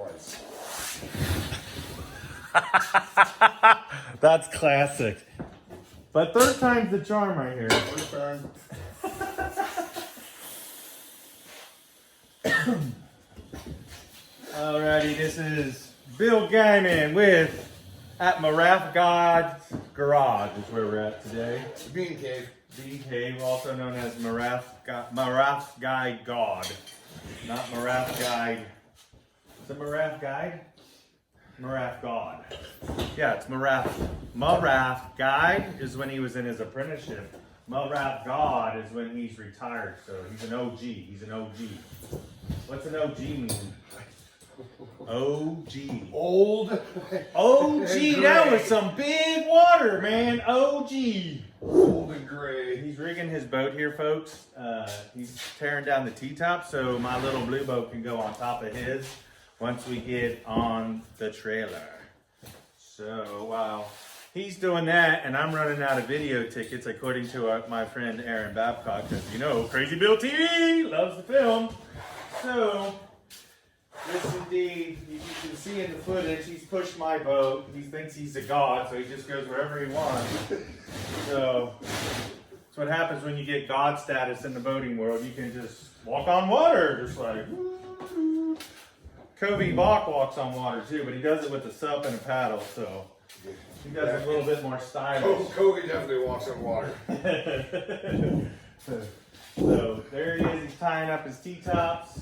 twice. That's classic. But third time's the charm right here. First time. Alrighty, this is Bill Guyman with at Marath God's Garage is where we're at today. Bean Cave. Bean Cave, also known as Marath Guide God. Not Marath Guide. Is it Marath Guide? Marath God. Yeah, it's Marath. Marath Guide is when he was in his apprenticeship. Marath God is when he's retired, so he's an OG. He's an OG. What's an OG mean? OG. Old. OG, that was some big water, man. OG. Old and gray. He's rigging his boat here, folks. He's tearing down the T-top so my little blue boat can go on top of his once we get on the trailer. So while he's doing that and I'm running out of video tickets, according to my friend Aaron Babcock, because you know, Crazy Bill TV loves the film. So, this indeed, you can see in the footage, he's pushed my boat. He thinks he's a god, so he just goes wherever he wants. So, that's what happens when you get god status in the boating world. You can just walk on water, just like, woo. Kobe Bach walks on water too, but he does it with a sup and a paddle, so he does it a little bit more stylish. Kobe definitely walks on water. So there he is. He's tying up his T-tops.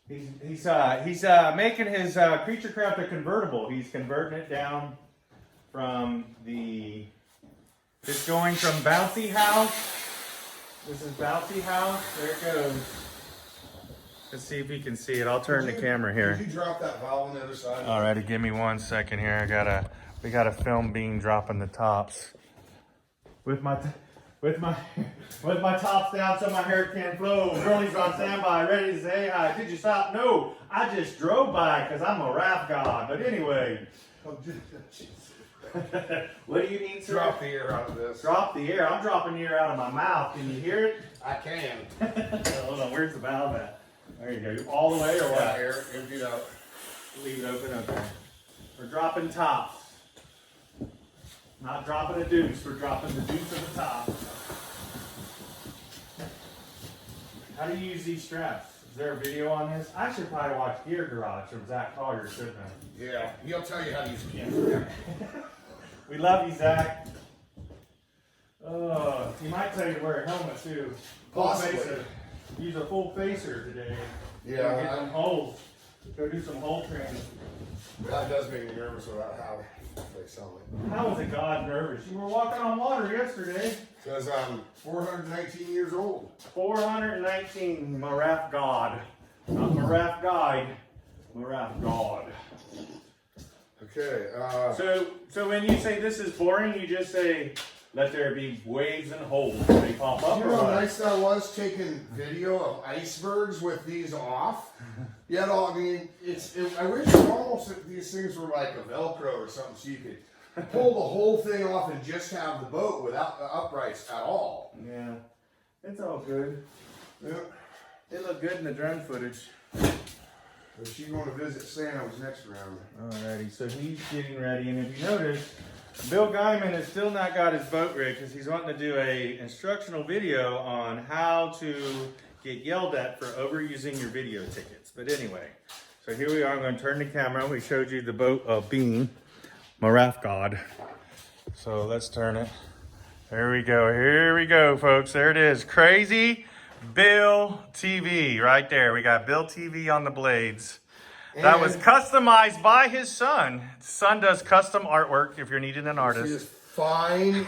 He's making his Creature Craft a convertible. He's converting it down from it's going from Bouncy House. This is Bouncy House. There it goes. Let's see if you can see it. I'll turn the camera here. Did you drop that valve on the other side? Alrighty, give me 1 second here. We got a film beam dropping the tops. With my tops down so my hair can flow. Girlie's on standby, ready to say hi. Did you stop? No, I just drove by because I'm a rap god. But anyway. What do you mean, sir? Drop the air out of this. Drop the air. I'm dropping the air out of my mouth. Can you hear it? I can. Hold on, where's the valve at? There you go. All the way or what? Yeah, air emptied out. Leave it open, okay. We're dropping tops. Not dropping a deuce, we're dropping the deuce of the top. How do you use these straps? Is there a video on this? I should probably watch Gear Garage from Zach Collier, shouldn't I? Yeah, he'll tell you how to use a camera. We love you, Zach. He might tell you to wear a helmet too. Full Possibly. facer. Use a full facer today. Yeah, Go get some holes. Go do some hole training. That does make me nervous about how they sound like. How was a god nervous? You were walking on water yesterday. Because I'm 419 years old. 419, Marath God. Not Marath Guide, Marath God. Okay. So when you say this is boring, you just say, let there be waves and holes. They pop up You or know how what? nice that was taking video of icebergs with these off? Yeah, no, I mean, I wish almost that these things were like a Velcro or something so you could pull the whole thing off and just have the boat without the uprights at all. Yeah, it's all good. Yeah. They look good in the drone footage. But she's going to visit Sam's next round. Alrighty, so he's getting ready, and if you notice, Bill Guyman has still not got his boat rigged because he's wanting to do a instructional video on how to get yelled at for overusing your video tickets. But anyway, so here we are. I'm going to turn the camera. We showed you the boat of Bean, Marath God. So let's turn it. There we go. Here we go, folks. There it is. Crazy Bill TV right there. We got Bill TV on the blades. That was customized by his son. His son does custom artwork if you're needing an artist. This fine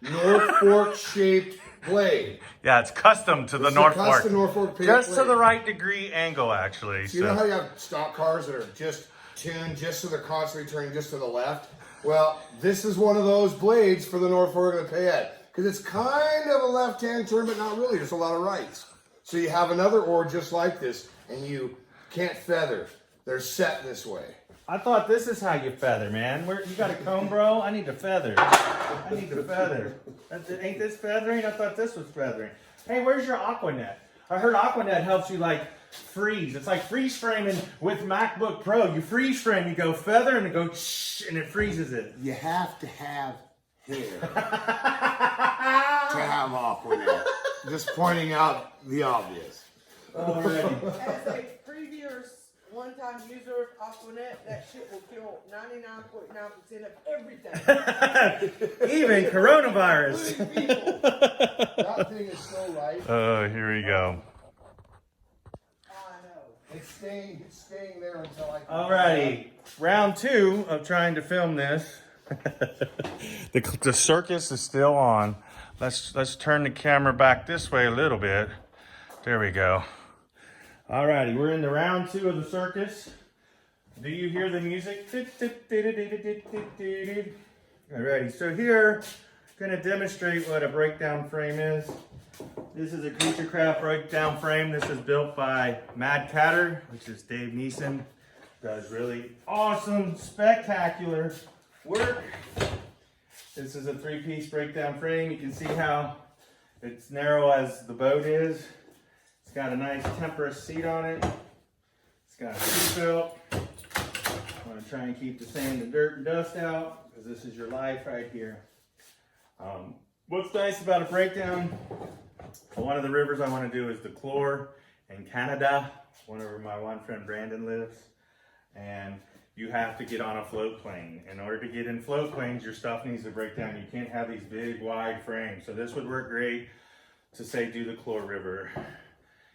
North Fork shaped blade. Yeah, it's custom to the It's a North custom Fork. North Fork Just to blade. the right degree angle, actually. You know how you have stock cars that are just tuned just so they're constantly turning just to the left? Well, this is one of those blades for the North Fork of the Payette. Because it's kind of a left-hand turn, but not really. There's a lot of rights. So you have another oar just like this, and you can't feather. They're set this way. I thought this is how you feather, man. You got a comb, bro? I need to feather. I need to feather. Ain't this feathering? I thought this was feathering. Hey, where's your Aquanet? I heard Aquanet helps you like freeze. It's like freeze framing with MacBook Pro. You freeze frame, you go feather, and it goes shh, and it freezes it. You have to have hair to have Aquanet. Just pointing out the obvious. Alrighty. As a previous one-time user of Aquanet, that shit will kill 99.9% of everything. Even coronavirus. Including people. That thing is so light. Oh, here we go. I know. It's staying there until I. Alrighty, round 2 of trying to film this. The circus is still on. Let's turn the camera back this way a little bit. There we go. Alrighty, we're in the round 2 of the circus. Do you hear the music? Alrighty, so here, gonna demonstrate what a breakdown frame is. This is a Creaturecraft breakdown frame. This is built by Mad Catter, which is Dave Neeson. Does really awesome, spectacular work. This is a 3-piece breakdown frame. You can see how it's narrow as the boat is. It's got a nice temperous seat on it. It's got a seat belt. I'm gonna try and keep the sand and dirt and dust out because this is your life right here. What's nice about a breakdown, one of the rivers I want to do is the Clore in Canada, where my one friend Brandon lives. And you have to get on a float plane. In order to get in float planes, your stuff needs to break down. You can't have these big, wide frames. So this would work great to say do the Clore River.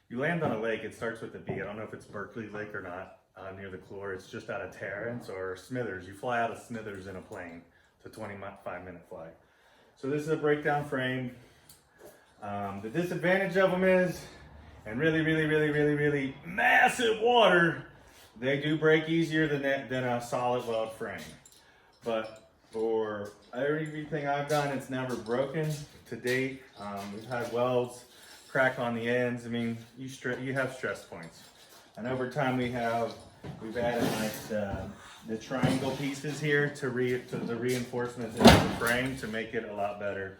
You land on a lake, it starts with a B. I don't know if it's Berkeley Lake or not near the Clore. It's just out of Terrence or Smithers. You fly out of Smithers in a plane. It's a 25-minute flight. So this is a breakdown frame. The disadvantage of them is, and really massive water, they do break easier than a solid weld frame. But for everything I've done, it's never broken to date. We've had welds crack on the ends. I mean, you have stress points. And over time we've added like the triangle pieces here to the reinforcements into the frame to make it a lot better.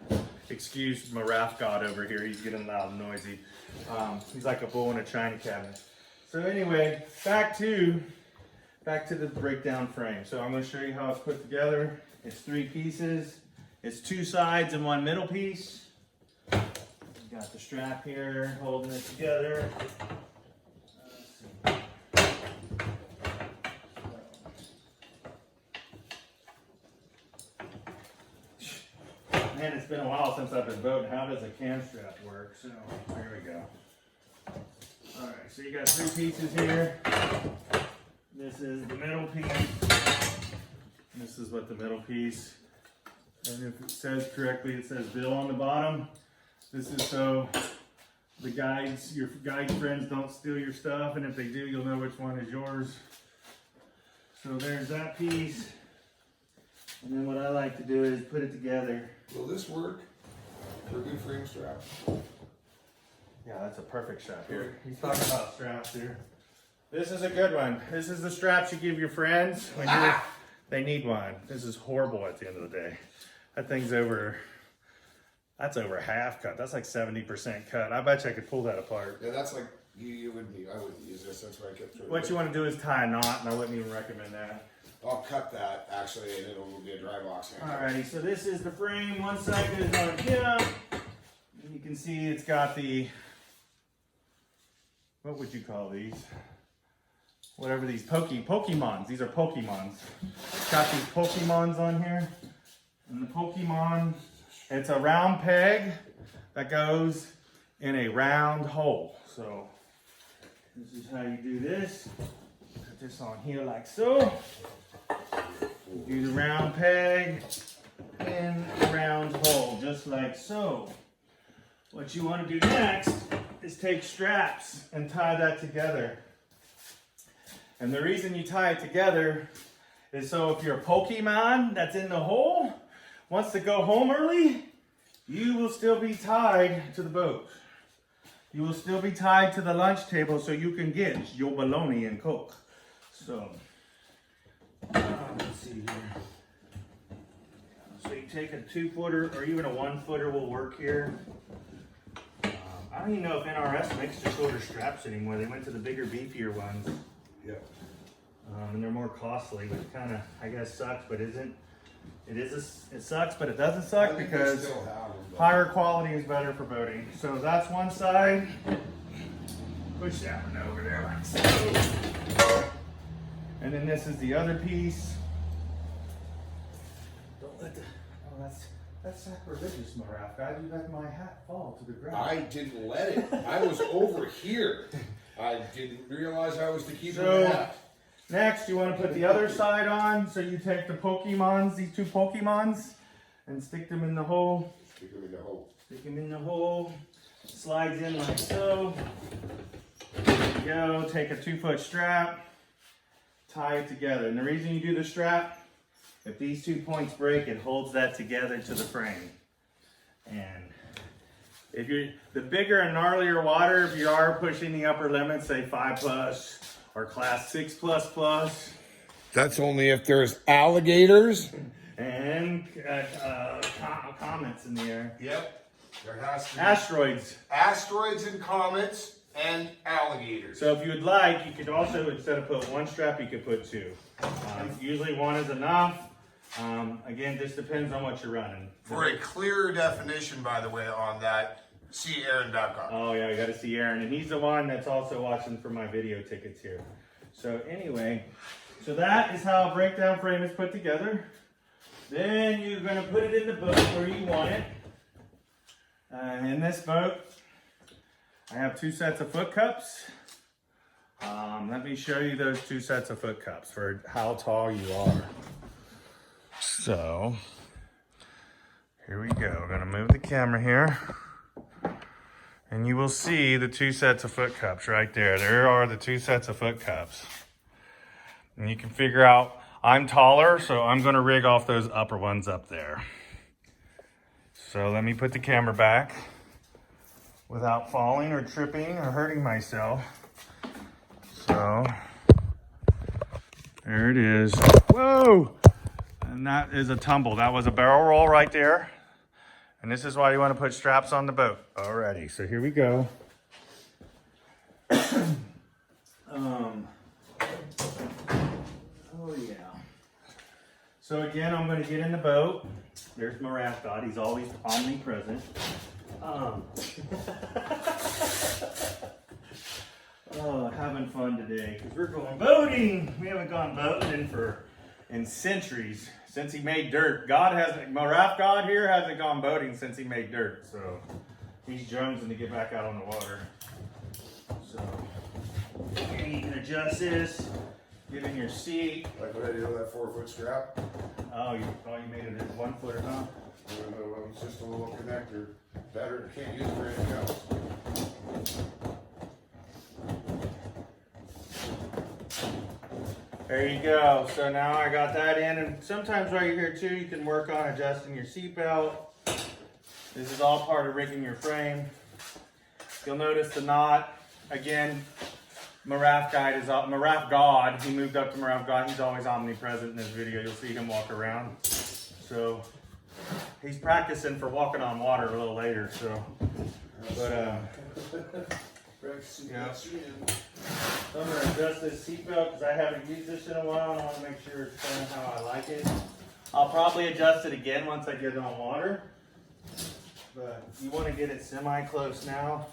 Excuse my Raph God over here, he's getting loud and noisy. He's like a bull in a china cabinet. So anyway, back to the breakdown frame. So I'm going to show you how it's put together. It's 3 pieces. It's 2 sides and 1 middle piece. Got the strap here holding it together. Man, it's been a while since I've been boating. How does a cam strap work? So there we go. Alright, so you got 3 pieces here. This is the middle piece. This is what the middle piece. And if it says correctly, it says Bill on the bottom. This is so the guides, your guide friends don't steal your stuff, and if they do, you'll know which one is yours. So there's that piece. And then what I like to do is put it together. Will this work for a good frame strap? Yeah, that's a perfect strap here. He's talking about straps here. This is a good one. This is the straps you give your friends when they need one. This is horrible at the end of the day. That thing's that's over half cut. That's like 70% cut. I bet you I could pull that apart. Yeah, that's like you wouldn't. I wouldn't use this. That's why I kept. What you want to do is tie a knot, and I wouldn't even recommend that. I'll cut that actually, and it'll be a dry box handle. Alrighty, so this is the frame. One side goes on here. You can see it's got the, what would you call these? Whatever these Pokemons. These are Pokemons. It's got these Pokemons on here. And the Pokemon, it's a round peg that goes in a round hole. So this is how you do this. Put this on here like so. Do the round peg in the round hole, just like so. What you want to do next is take straps and tie that together. And the reason you tie it together is so if your Pokemon that's in the hole wants to go home early, you will still be tied to the boat. You will still be tied to the lunch table so you can get your bologna and Coke. So, let's see here. So you take a 2-footer or even a 1-footer will work here. I don't even know if NRS makes the shorter straps anymore. They went to the bigger, beefier ones. Yeah. And they're more costly, which kind of, I guess, sucks, but isn't. It sucks, but it doesn't suck because higher quality is better for boating. So that's one side. Push that one over there like so. And then this is the other piece. Don't let the, oh, that's sacrilegious, Maraf. You let my hat fall to the ground. I didn't let it. I was over here. I didn't realize I was the keeper So, of that. Next, you want to put the other side on. So you take the Pokemons, these two Pokemons, and stick them in the hole. Stick them in the hole. Stick them in the hole. Slides in like so. There you go. Take a 2-foot strap. Tie it together. And the reason you do the strap, if these 2 points break, it holds that together to the frame. And if you're the bigger and gnarlier water, if you are pushing the upper limit, say 5+ or class 6++, That's only if there's alligators. and comets in the air. Yep. There has to be Asteroids. asteroids and comets and alligators. So if you would like, you could also, instead of put 1 strap, you could put 2. Usually 1 is enough. Again, this depends on what you're running. For a clearer definition, by the way, on that, see Aaron.com. Oh yeah, you got to see Aaron, and he's the one that's also watching for my video tickets here. So anyway, so that is how a breakdown frame is put together. Then you're going to put it in the boat where you want it. In this boat, I have 2 sets of foot cups. Let me show you those 2 sets of foot cups for how tall you are. So, here we go. We're going to move the camera here. And you will see the 2 sets of foot cups right there. There are the 2 sets of foot cups. And you can figure out, I'm taller, so I'm going to rig off those upper ones up there. So let me put the camera back without falling or tripping or hurting myself. So, there it is. Whoa! And that is a tumble. That was a barrel roll right there. And this is why you want to put straps on the boat. Alrighty, so here we go. Oh yeah. So again, I'm going to get in the boat. There's my raft god. He's always omnipresent. Having fun today because we're going boating. We haven't gone boating in centuries. Since he made dirt. My raft god here hasn't gone boating since he made dirt. So he's jonesing to get back out on the water. So and you can adjust this, get in your seat. Like what I did on that 4-foot strap. Oh, you made it as 1 footer, huh? It's just a little connector. Better, can't use it for anything else. There you go. So now I got that in, and sometimes while you're here too, you can work on adjusting your seatbelt. This is all part of rigging your frame. You'll notice the knot. Again, Maraf God. He moved up to Maraf God. He's always omnipresent in this video. You'll see him walk around. So he's practicing for walking on water a little later. So, but yeah. So I'm going to adjust this seatbelt because I haven't used this in a while and I want to make sure it's kind of how I like it. I'll probably adjust it again once I get it on water. But you want to get it semi-close now.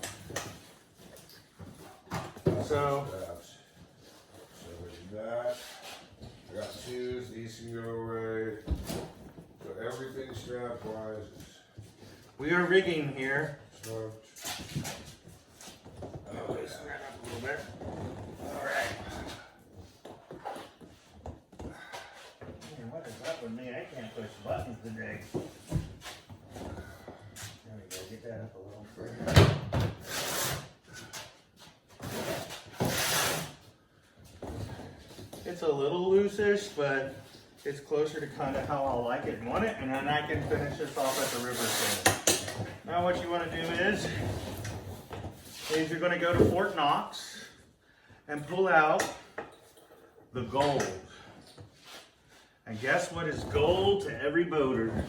So that. I got 2s, these can go away. So everything strap wise is we are rigging here. smoked. Oh, just ran up a little bit. All right. Man, what is up with me? I can't push buttons today. There we go. Get that up a little further. It's a little loose-ish, but it's closer to kind of how I like it and want it, and then I can finish this off at the river stand. Now what you want to do is you're going to go to Fort Knox and pull out the gold. And guess what is gold to every boater?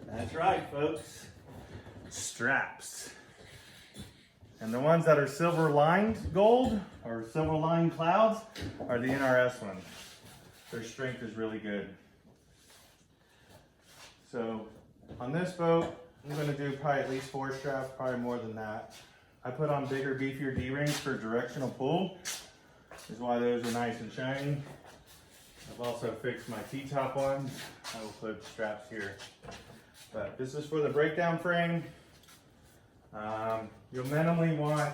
That's right, folks. Straps. And the ones that are silver lined gold or silver lined clouds are the NRS ones. Their strength is really good. So on this boat, I'm gonna do probably at least 4 straps, probably more than that. I put on bigger, beefier D-rings for directional pull. This is why those are nice and shiny. I've also fixed my T-top ones. I will put straps here. But this is for the breakdown frame. You'll minimally want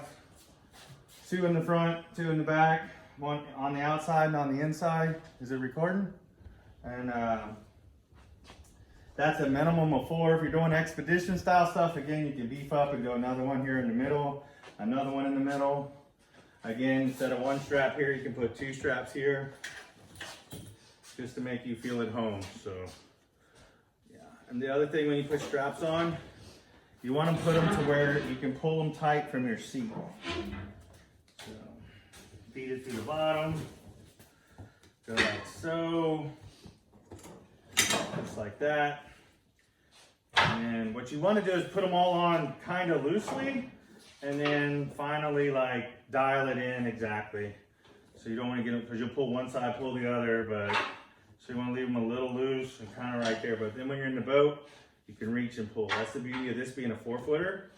2 in the front, 2 in the back, 1 on the outside and on the inside. Is it recording? And that's a minimum of 4. If you're doing expedition style stuff, again, you can beef up and go another one here in the middle, another one in the middle. Again, instead of 1 strap here, you can put 2 straps here, just to make you feel at home. So, yeah. And the other thing when you put straps on, you want to put them to where you can pull them tight from your seat. So, feed it through the bottom, go like so, just like that. And what you want to do is put them all on kind of loosely, and then finally like dial it in exactly. So you don't want to get them, because you'll pull one side, pull the other, but so you want to leave them a little loose and kind of right there. But then when you're in the boat, you can reach and pull. That's the beauty of this being a 4-footer.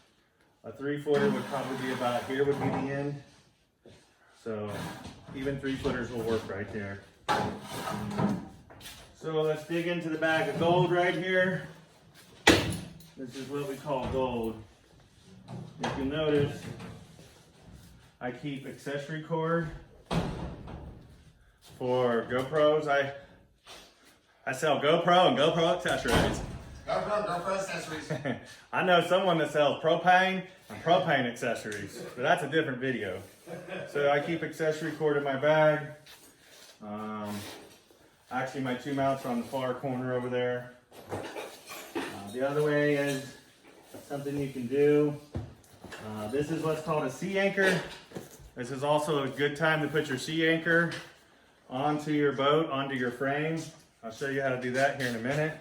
A 3-footer would probably be about here would be the end. So even 3-footers will work right there. So let's dig into the bag of gold right here. This is what we call gold. If you notice, I keep accessory cord for GoPros. I sell GoPro and GoPro accessories. GoPro accessories. I know someone that sells propane and propane accessories, but that's a different video. So I keep accessory cord in my bag. Actually, my 2 mounts are on the far corner over there. The other way is something you can do. This is what's called a sea anchor. This is also a good time to put your sea anchor onto your boat, onto your frame. I'll show you how to do that here in a minute.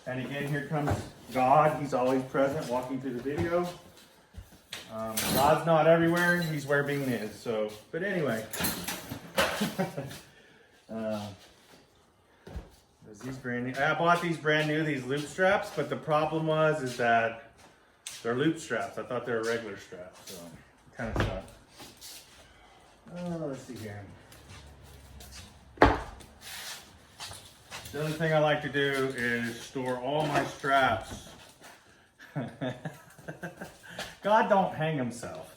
And again, here comes God. He's always present, walking through the video. God's not everywhere. He's where Bean is. So, but anyway. These brand new. I bought these brand new, these loop straps, but the problem is that they're loop straps. I thought they were regular straps, so kind of suck. Let's see here. The other thing I like to do is store all my straps. God don't hang himself.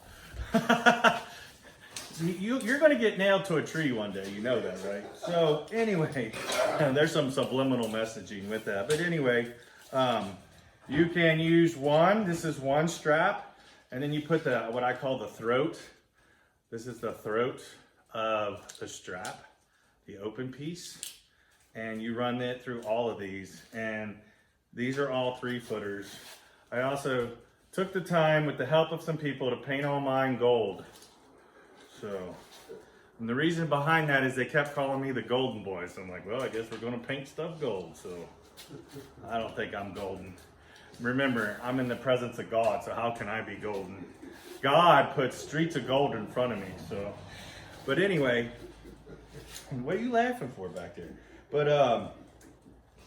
You're going to get nailed to a tree one day. You know that, right? So anyway, there's some subliminal messaging with that. But anyway, you can use one. This is 1 strap. And then you put what I call the throat. This is the throat of the strap, the open piece. And you run it through all of these. And these are all 3-footers. I also took the time, with the help of some people, to paint all mine gold. So, and the reason behind that is they kept calling me the golden boy. So I'm like, well, I guess we're going to paint stuff gold. So I don't think I'm golden. Remember, I'm in the presence of God, so how can I be golden? God put streets of gold in front of me. So, but anyway, what are you laughing for back there? But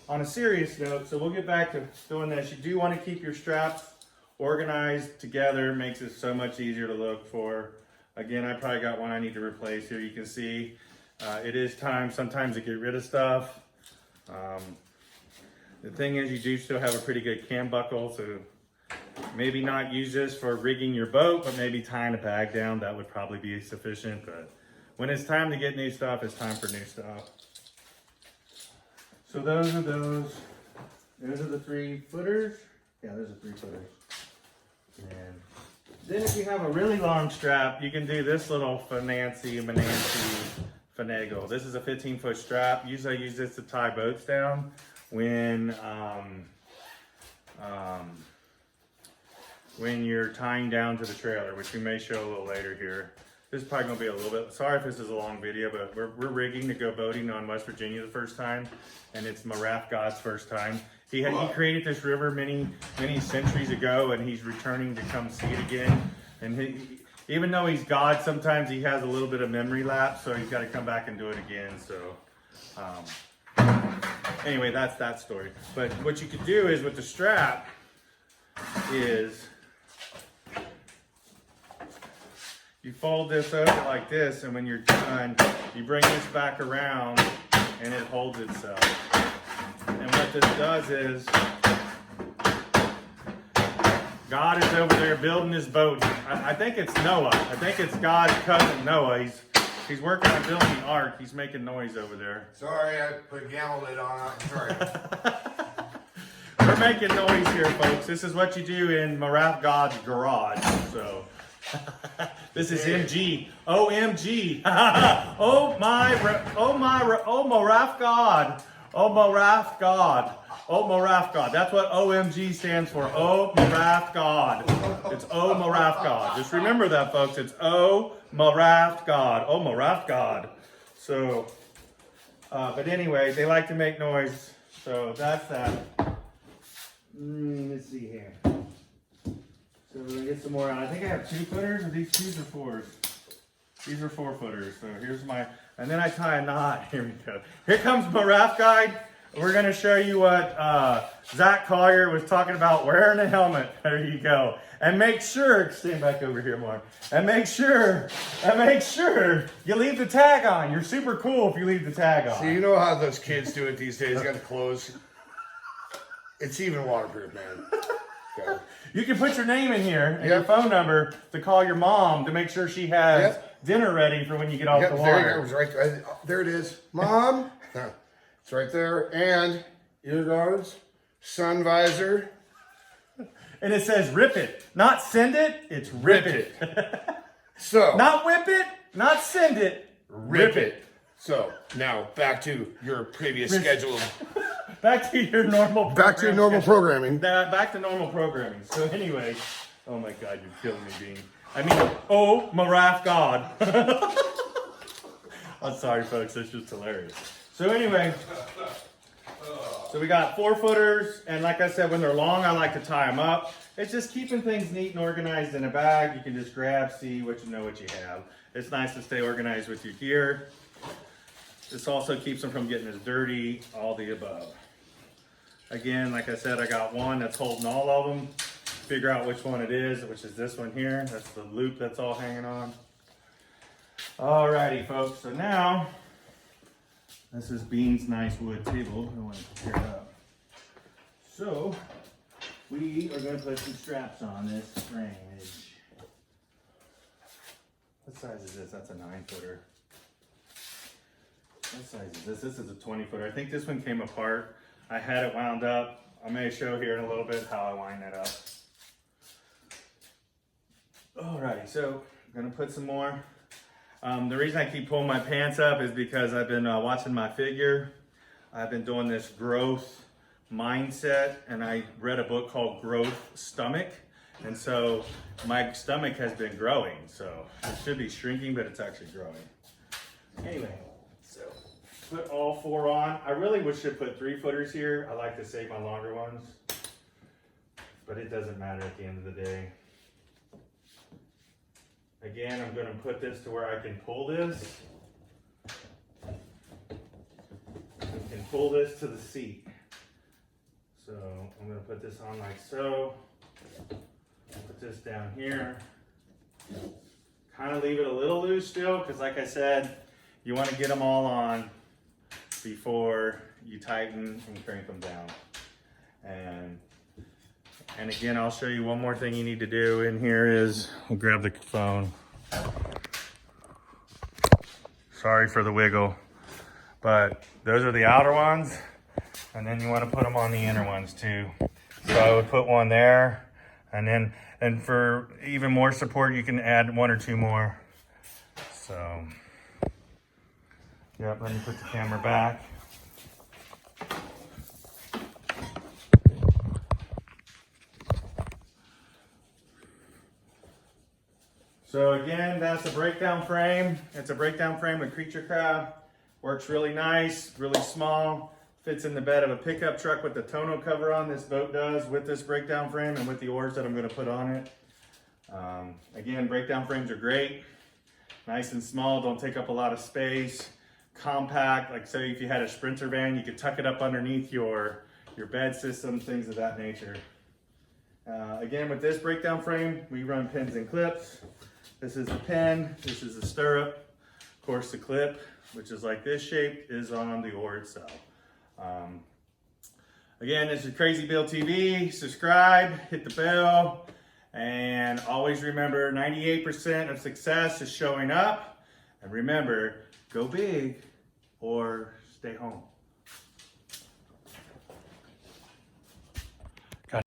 on a serious note, so we'll get back to doing this. You do want to keep your straps organized together. It makes it so much easier to look for. Again, I probably got one I need to replace here. You can see it is time sometimes to get rid of stuff. The thing is, you do still have a pretty good cam buckle, so maybe not use this for rigging your boat, but maybe tying a bag down. That would probably be sufficient. But when it's time to get new stuff, it's time for new stuff. So those are those. Those are the 3-footers. Yeah, those are 3-footers. And then if you have a really long strap, you can do this little finagle. This is a 15-foot strap. Usually I use this to tie boats down when you're tying down to the trailer, which we may show a little later here. This is probably gonna be a little bit, sorry if this is a long video, but we're rigging to go boating on West Virginia the first time, and it's Raft God's first time. He created this river many centuries ago, and he's returning to come see it again. And even though he's God, sometimes he has a little bit of memory lapse, so he's got to come back and do it again. So anyway, that's that story. But what you could do is with the strap is you fold this over like this, and when you're done, you bring this back around and it holds itself. And what this does is, God is over there building his boat. I think it's Noah. I think it's God's cousin Noah. He's working on building the ark. He's making noise over there. Sorry, I put a gallon lid on. Sorry. We're making noise here, folks. This is what you do in Maraf God's garage. So this is MG. OMG. Oh Maraf God. Oh Maraf God. Oh Maraf God. That's what OMG stands for. Oh Maraf God. It's Oh Maraf God. Just remember that, folks. It's Oh Maraf God. Oh Maraf God. So, but anyway, they like to make noise. So that's that. Let's see here. So we're gonna get some more out. I think I have 2 footers. Are these 2s or 4s? These are 4 footers. So here's my, and then I tie a knot. Here we go. Here comes Maraf Guide. We're going to show you what Zach Collier was talking about, wearing a helmet. There you go. And make sure, stand back over here more. And make sure you leave the tag on. You're super cool if you leave the tag on. So you know how those kids do it these days. You got the clothes. It's even waterproof, man. Okay. You can put your name in here and your phone number to call your mom to make sure she has dinner ready for when you get off the water. There, it was right, there it is. Mom. It's right there. And ear guards, sun visor. And it says rip it. Not send it, it's rip it. So not whip it, not send it, rip it. So now back to your previous schedule. Back to your normal Back to your normal programming. Back to normal programming. So anyway, oh my God, you're killing me, Bean. I mean, oh, Maraf God. I'm sorry, folks, that's just hilarious. So anyway, so we got 4 footers, and like I said, when they're long, I like to tie them up. It's just keeping things neat and organized in a bag. You can just grab, see what you know what you have. It's nice to stay organized with your gear. This also keeps them from getting as dirty, all the above. Again, like I said, I got one that's holding all of them. Figure out which one it is, which is this one here. That's the loop that's all hanging on. Alrighty, folks, so now, this is Bean's nice wood table. I want to tear it up. So, we are going to put some straps on this frame edge. What size is this? That's a 9-footer. What size is this? This is a 20-footer. I think this one came apart. I had it wound up. I may show here in a little bit how I wind that up. Alrighty, so I'm going to put some more. The reason I keep pulling my pants up is because I've been watching my figure. I've been doing this growth mindset, and I read a book called Growth Stomach. And so my stomach has been growing. So it should be shrinking, but it's actually growing. Anyway, so put all 4 on. I really should put 3-footers here. I like to save my longer ones, but it doesn't matter at the end of the day. Again, I'm going to put this to where I can pull this. I can pull this to the seat. So I'm going to put this on like so. Put this down here. Kind of leave it a little loose still, because like I said, you want to get them all on before you tighten and crank them down. And again, I'll show you one more thing you need to do in here is, I'll grab the phone. Sorry for the wiggle, but those are the outer ones. And then you want to put them on the inner ones too. So I would put one there, and for even more support, you can add 1 or 2 more. So, yep, let me put the camera back. So again, that's a breakdown frame. It's a breakdown frame with Creature Crab. Works really nice, really small. Fits in the bed of a pickup truck with the tonneau cover on. This boat does with this breakdown frame and with the oars that I'm going to put on it. Again, breakdown frames are great. Nice and small, don't take up a lot of space. Compact, like say if you had a Sprinter van, you could tuck it up underneath your bed system, things of that nature. Again, with this breakdown frame, we run pins and clips. This is the pin, this is the stirrup. Of course, the clip, which is like this shape, is on the oar itself. Again, this is Crazy Bill TV. Subscribe, hit the bell, and always remember 98% of success is showing up. And remember, go big or stay home.